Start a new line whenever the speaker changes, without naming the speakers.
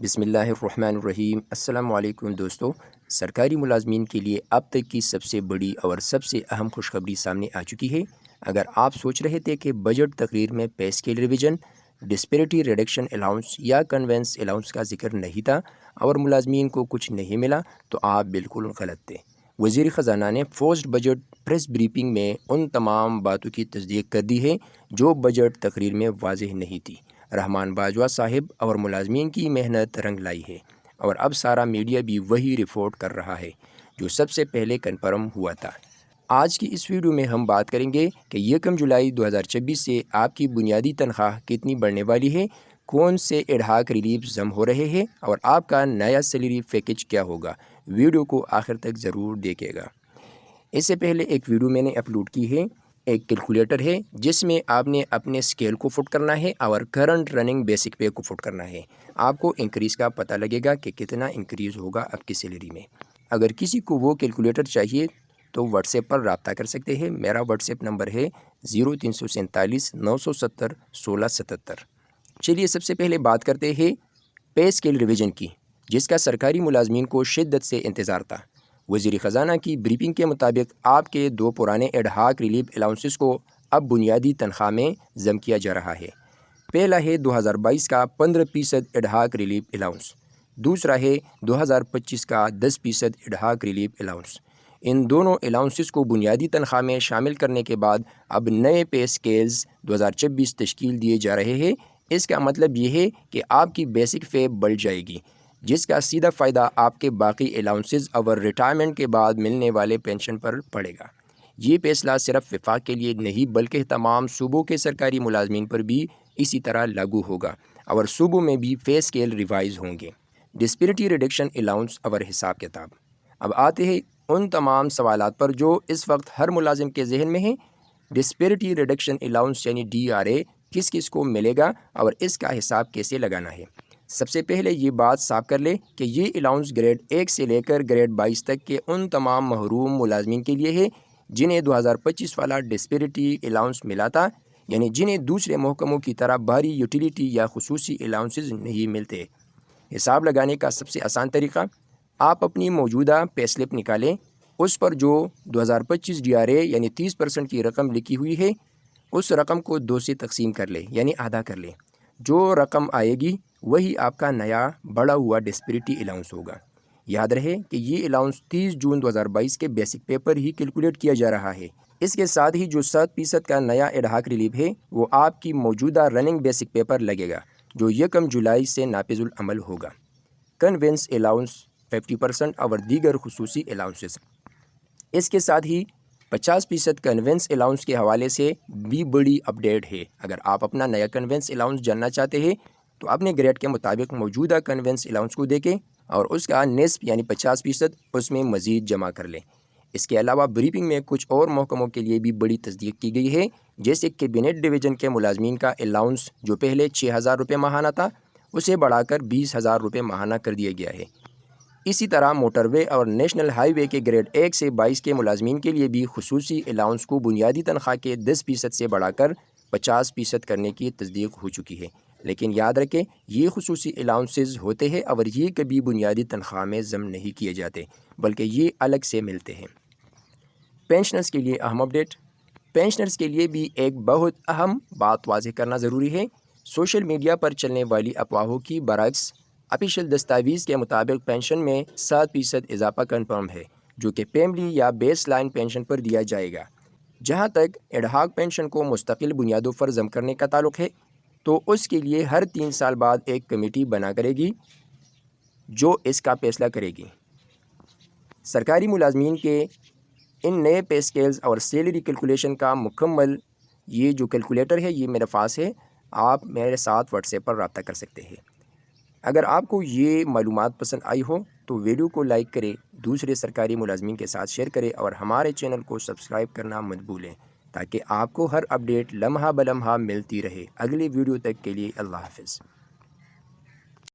बिस्मिल्लाहिर्रहमानिर्रहीम। अस्सलाम वालेकुम दोस्तों। सरकारी मुलाजमीन के लिए अब तक की सबसे बड़ी और सबसे अहम खुशखबरी सामने आ चुकी है। अगर आप सोच रहे थे कि बजट तकरीर में पे scale revision, disparity reduction allowance या कन्वेंस अलाउंस का जिक्र नहीं था और मुलाजमीन को कुछ नहीं मिला, तो आप बिल्कुल गलत थे। वज़ीर ख़जाना ने पोस्ट बजट प्रेस ब्रीफिंग में उन तमाम बातों की तस्दीक कर दी है जो बजट तकरीर में वाज़ेह नहीं थी। रहमान बाजवा साहिब और मुलाजमीन की मेहनत रंग लाई है और अब सारा मीडिया भी वही रिपोर्ट कर रहा है जो सबसे पहले कन्फर्म हुआ था। आज की इस वीडियो में हम बात करेंगे कि 1 जुलाई 2026 से आपकी बुनियादी तनख्वाह कितनी बढ़ने वाली है, कौन से एडहाक रिलीफ जम हो रहे हैं और आपका नया सैलरी पैकेज क्या होगा। वीडियो को आखिर तक ज़रूर देखिएगा। इससे पहले एक वीडियो मैंने अपलोड की है, एक कैलकुलेटर है जिसमें आपने अपने स्केल को फुट करना है और करंट रनिंग बेसिक पे को फुट करना है। आपको इंक्रीज़ का पता लगेगा कि कितना इंक्रीज़ होगा आपकी सैलरी में। अगर किसी को वो कैलकुलेटर चाहिए तो व्हाट्सएप पर रब्ता कर सकते हैं। मेरा व्हाट्सएप नंबर है 0347 970 1677। चलिए सबसे पहले बात करते हैं पे स्केल रिवीजन की, जिसका सरकारी मुलाजमीन को शिद्दत से इंतज़ार था। वज़ीर ख़जाना की ब्रीफिंग के मुताबिक आपके दो पुराने एडहाक रिलीफ अलाउंसेस को अब बुनियादी तनख्वाह में जम किया जा रहा है। पहला है 2022 का 15% एडहाक रिलीफ अलाउंस, दूसरा है 2025 का 10% एडहाक रिलीफ अलाउंस। इन दोनों अलाउंसेस को बुनियादी तनख्वाह में शामिल करने के बाद अब नए पे स्केल्स 2026 तश्कील दिए जा रहे हैं। इसका मतलब ये है कि आपकी बेसिक पे बढ़ जाएगी, जिसका सीधा फ़ायदा आपके बाकी अलाउंसेस और रिटायरमेंट के बाद मिलने वाले पेंशन पर पड़ेगा। ये फैसला सिर्फ वफाक के लिए नहीं बल्कि तमाम सूबों के सरकारी मुलाजमीन पर भी इसी तरह लागू होगा और सूबों में भी पे स्केल रिवाइज होंगे। डिस्पेरिटी रिडक्शन अलाउंस और हिसाब किताब। अब आते हैं उन तमाम सवालात पर जो इस वक्त हर मुलाजिम के जहन में है। डिस्पेरिटी रिडक्शन अलाउंस यानी DRA किस किस को मिलेगा और इसका हिसाब कैसे लगाना है। सबसे पहले ये बात साफ कर ले कि ये अलाउंस ग्रेड 1 से लेकर ग्रेड 22 तक के उन तमाम महरूम मुलाजमीन के लिए है जिन्हें 2025 वाला डिस्पेरिटी अलाउंस मिला था, यानी जिन्हें दूसरे महकमों की तरह बाहरी यूटिलिटी या खुसूसी अलाउंसेस नहीं मिलते। हिसाब लगाने का सबसे आसान तरीका, आप अपनी मौजूदा पे स्लिप निकालें, उस पर जो 2025 DRA यानी 30% की रकम लिखी हुई है उस रकम को 2 से तकसीम कर ले यानी आधा कर ले। जो रकम आएगी वही आपका नया बढ़ा हुआ डिस्पेरिटी अलाउंस होगा। याद रहे कि ये अलाउंस 30 जून 2022 के बेसिक पेपर ही कैलकुलेट किया जा रहा है। इसके साथ ही जो 7% का नया एडहाक रिलीफ है वो आपकी मौजूदा रनिंग बेसिक पेपर लगेगा जो 1 जुलाई से नाफिजुल अमल होगा। कन्वेंस अलाउंस 50% और दीगर खुसूसी अलाउंसेस। इसके साथ ही 50% कन्वेंस अलाउंस के हवाले से भी बड़ी अपडेट है। अगर आप अपना नया कन्वेंस अलाउंस जानना चाहते हैं तो अपने ग्रेड के मुताबिक मौजूदा कन्वेंस अलाउंस को देखें और उसका निस्फ यानी 50% उसमें मज़ीद जमा कर लें। इसके अलावा ब्रीफिंग में कुछ और महकमों के लिए भी बड़ी तस्दीक की गई है, जैसे कैबिनेट डिवीज़न के मुलाजमीन का अलाउंस जो पहले 6,000 रुपये माहाना था उसे बढ़ाकर 20,000 रुपये माहाना कर दिया गया है। इसी तरह मोटरवे और नेशनल हाईवे के ग्रेड 1 से 22 के मुलाजमीन के लिए भी खुसूसी अलाउंस को बुनियादी तनख्वाह के 10% से बढ़ाकर 50% करने की तस्दीक हो चुकी है। लेकिन याद रखें ये खुसूसी अलाउंसेस होते हैं और ये कभी बुनियादी तनख्वाह में जम नहीं किए जाते बल्कि ये अलग से मिलते हैं। पेंशनर्स के लिए अहम अपडेट। पेंशनर्स के लिए भी एक बहुत अहम बात वाज़ेह करना ज़रूरी है। सोशल मीडिया पर चलने वाली अफवाहों की बरक्स ऑफिशियल दस्तावेज़ के मुताबिक पेंशन में 7% इजाफा कन्फर्म है जो कि फैमिली या बेस लाइन पेंशन पर दिया जाएगा। जहां तक एडहाक पेंशन को मुस्तकिल बुनियादों पर जम करने का ताल्लुक़ है तो उसके लिए हर 3 साल बाद एक कमेटी बना करेगी जो इसका फैसला करेगी। सरकारी मुलाजमीन के इन नए पे स्केल्स और सैलरी कैलकुलेशन का मुकम्मल ये जो कैलकुलेटर है ये मेरे पास है, आप मेरे साथ व्हाट्सएप पर रब्ता कर सकते हैं। अगर आपको ये मालूमात पसंद आई हो तो वीडियो को लाइक करें, दूसरे सरकारी मुलाजमीन के साथ शेयर करें और हमारे चैनल को सब्सक्राइब करना मत भूलें ताकि आपको हर अपडेट लम्हा ब लम्हा मिलती रहे। अगली वीडियो तक के लिए अल्लाह हाफ़िज़।